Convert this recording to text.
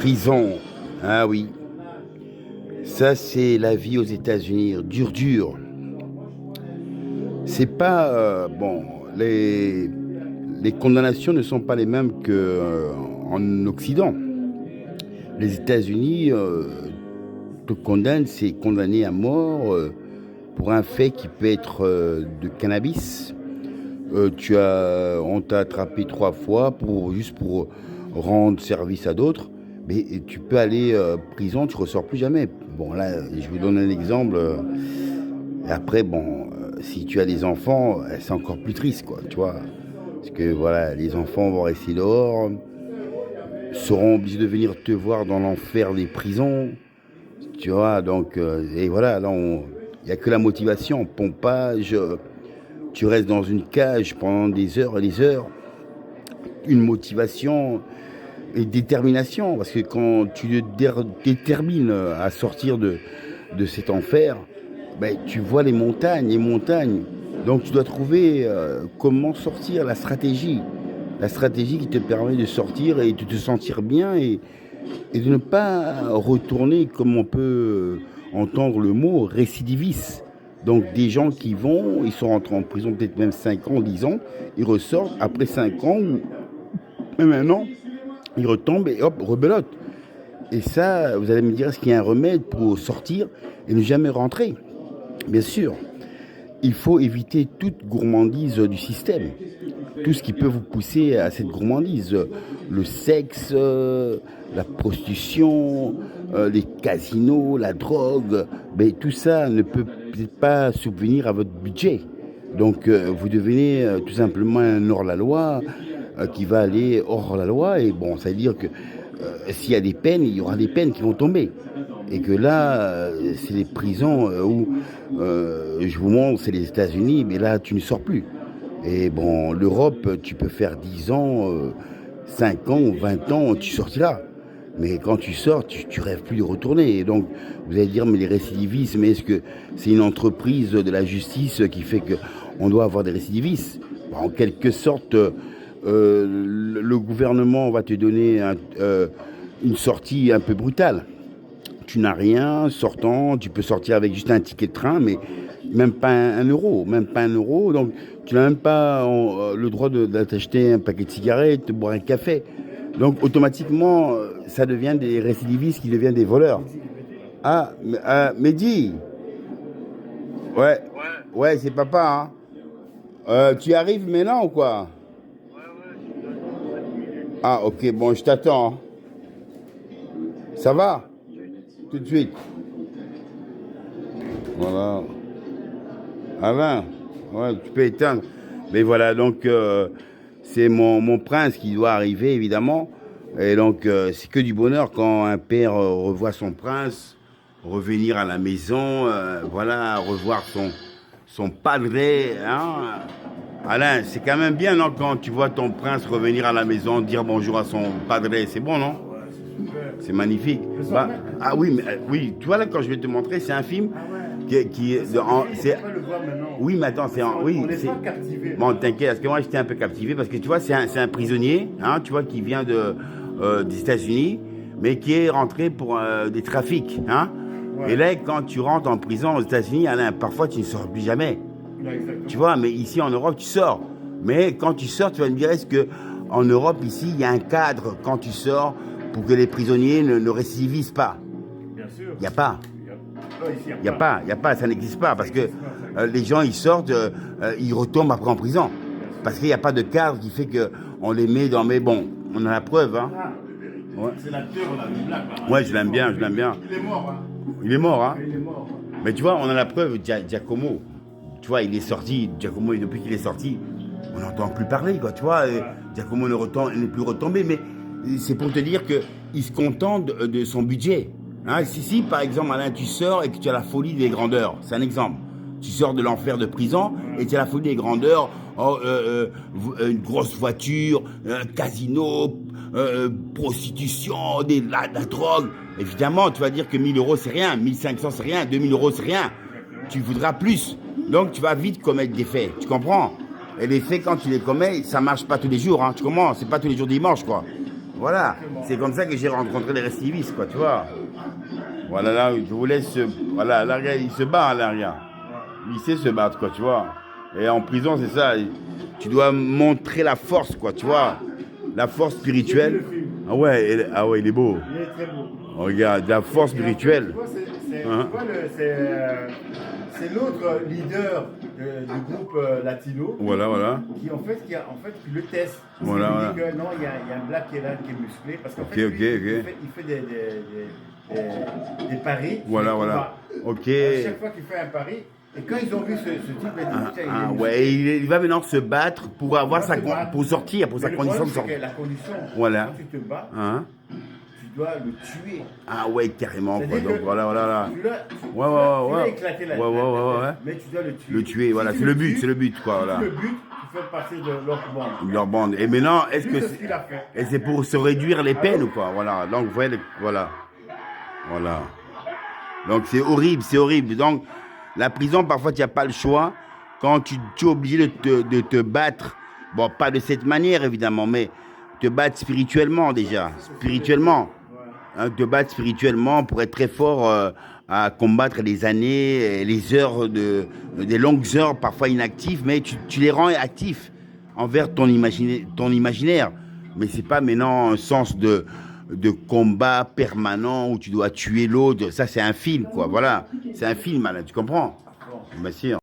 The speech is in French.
Prison. Ah oui. Ça, c'est la vie aux États-Unis. Dur. C'est pas. Bon, les condamnations ne sont pas les mêmes qu'en Occident. Les États-Unis te condamnent, c'est condamné à mort pour un fait qui peut être de cannabis. On t'a attrapé 3 fois juste pour rendre service à d'autres, mais tu peux aller prison, tu ressors plus jamais. Bon là, je vous donne un exemple. Et après, bon, si tu as des enfants, c'est encore plus triste, quoi, tu vois. Parce que voilà, les enfants vont rester dehors, seront obligés de venir te voir dans l'enfer des prisons, tu vois. Donc, et voilà, là, il n'y a que la motivation, pompage. Tu restes dans une cage pendant des heures et des heures. Une motivation et détermination. Parce que quand tu te détermines à sortir de cet enfer, ben, tu vois les montagnes. Donc tu dois trouver comment sortir, la stratégie. La stratégie qui te permet de sortir et de te sentir bien et de ne pas retourner, comme on peut entendre le mot, récidiviste. Donc des gens qui ils sont rentrés en prison peut-être même 5 ans, 10 ans, ils ressortent après 5 ans ou même 1 an, ils retombent et hop, rebelote. Et ça, vous allez me dire, est-ce qu'il y a un remède pour sortir et ne jamais rentrer? Bien sûr, il faut éviter toute gourmandise du système. Tout ce qui peut vous pousser à cette gourmandise. Le sexe, la prostitution, les casinos, la drogue, ben, tout ça ne peut peut-être pas subvenir à votre budget. Donc vous devenez tout simplement un hors-la-loi qui va aller hors la loi. Et bon, ça veut dire que s'il y a des peines, il y aura des peines qui vont tomber. Et que là, c'est les prisons où, je vous montre, c'est les États-Unis, mais là, tu ne sors plus. Et bon, l'Europe, tu peux faire 10 ans, 5 ans, 20 ans, tu sortiras. Mais quand tu sors, tu rêves plus de retourner. Et donc, vous allez dire, mais les récidivistes, mais est-ce que c'est une entreprise de la justice qui fait qu'on doit avoir des récidivistes? En quelque sorte, le gouvernement va te donner une sortie un peu brutale. Tu n'as rien, sortant, tu peux sortir avec juste un ticket de train, mais même pas un euro, donc tu n'as même pas le droit d'acheter un paquet de cigarettes, de boire un café. Donc automatiquement, ça devient des récidivistes qui deviennent des voleurs. Ah, Mehdi. Ouais, c'est papa, hein. Tu arrives maintenant ou quoi? Ah, ok, bon, je t'attends. Ça va? Tout de suite. Voilà. Alain, ouais, tu peux éteindre. Mais voilà, donc c'est mon prince qui doit arriver, évidemment. Et donc c'est que du bonheur quand un père revoit son prince revenir à la maison, voilà, revoir son padré. Hein. Alain, c'est quand même bien, non, quand tu vois ton prince revenir à la maison, dire bonjour à son padré, c'est bon, non? C'est magnifique. Bah, ah oui, oui, tu vois là, quand je vais te montrer, c'est un film oui, mais attends, oui, on n'est pas captivé. Bon, t'inquiète, parce que moi j'étais un peu captivé, parce que tu vois, c'est un prisonnier, hein, tu vois, qui vient des États-Unis, mais qui est rentré pour des trafics, hein. Ouais. Et là, quand tu rentres en prison aux États-Unis, Alain, parfois tu ne sors plus jamais. Exactement. Tu vois, mais ici en Europe, tu sors. Mais quand tu sors, tu vas me dire, est-ce que en Europe, ici, il y a un cadre quand tu sors pour que les prisonniers ne récidivisent pas? Bien sûr. Il n'y a pas. Il n'y a pas, ça n'existe pas, parce que les gens, ils sortent, ils retombent après en prison. Parce qu'il n'y a pas de cadre qui fait qu'on les met dans... Mais bon, on a la preuve, hein. Ouais. C'est l'acteur, là, le black, là. Ouais, je l'aime bien. Il est mort, hein. Il est mort, hein. Il est mort. Mais tu vois, on a la preuve, Giacomo. Tu vois, il est sorti, Giacomo, depuis qu'il est sorti, on n'entend plus parler, quoi, tu vois. Ouais. Giacomo n'est plus retombé, mais c'est pour te dire qu'il se contente de son budget. Hein, si, par exemple, Alain, tu sors et que tu as la folie des grandeurs, c'est un exemple. Tu sors de l'enfer de prison et tu as la folie des grandeurs, une grosse voiture, un casino, prostitution, la drogue. Évidemment, tu vas dire que 1000 euros c'est rien, 1500 c'est rien, 2000 euros c'est rien. Tu voudras plus. Donc tu vas vite commettre des faits, tu comprends? Et les faits, quand tu les commets, ça marche pas tous les jours, hein, tu comprends? C'est pas tous les jours dimanche, quoi. Voilà, Exactement. c'est comme ça que j'ai rencontré les récidivistes, quoi, tu vois. Voilà, là, je vous laisse. Voilà, là, regarde, il se bat, là, regarde. Il sait se battre, quoi, tu vois. Et en prison, c'est ça. Tu dois montrer la force, quoi, tu vois. La force spirituelle. J'ai vu le film. Ah ouais, il est beau. Il est très beau. Regarde, la force Et en fait, spirituelle. tu vois, Hein? tu vois, c'est l'autre leader du groupe latino Voilà. qui en fait qui le teste. Parce Voilà, qu'il voilà. dit que non, il y a un black qui est là, qui est musclé. Parce qu'en Ok, fait, ok, lui, ok. il fait des paris. Voilà. sur les combats. Ok. À chaque fois qu'il fait un pari, et quand ils ont vu ce type, ils disent, tiens, il est musclé. Ouais, il va maintenant se battre pour avoir Il va se battre. pour sortir, pour Mais sa le condition de problème, c'est sortie. que la condition, Voilà. quand tu te bats, Hein? tu dois le tuer. Ah ouais, carrément, quoi. C'est-à-dire Donc que voilà. Tu l'as éclaté la tête, mais tu dois le tuer. Le tuer, voilà, Si c'est tu le le but, tues, c'est le but, quoi, si voilà. tu le but, tu fais partie de leur bande. Leur bande. Et maintenant, est-ce que C'est ce qu'il a fait. et c'est pour se réduire les peines ou quoi? Voilà. Donc, vous voyez, voilà. Donc, c'est horrible. Donc, la prison, parfois, tu n'as pas le choix. Quand tu es obligé de te battre, bon, pas de cette manière, évidemment, mais te battre spirituellement, déjà. Spirituellement. Hein, te battre spirituellement pour être très fort à combattre les années, les heures, des longues heures, parfois inactifs, mais tu les rends actifs envers ton imaginaire. Mais c'est pas maintenant un sens de combat permanent où tu dois tuer l'autre. Ça, c'est un film, quoi. Voilà. C'est un film, là, tu comprends? Bien sûr.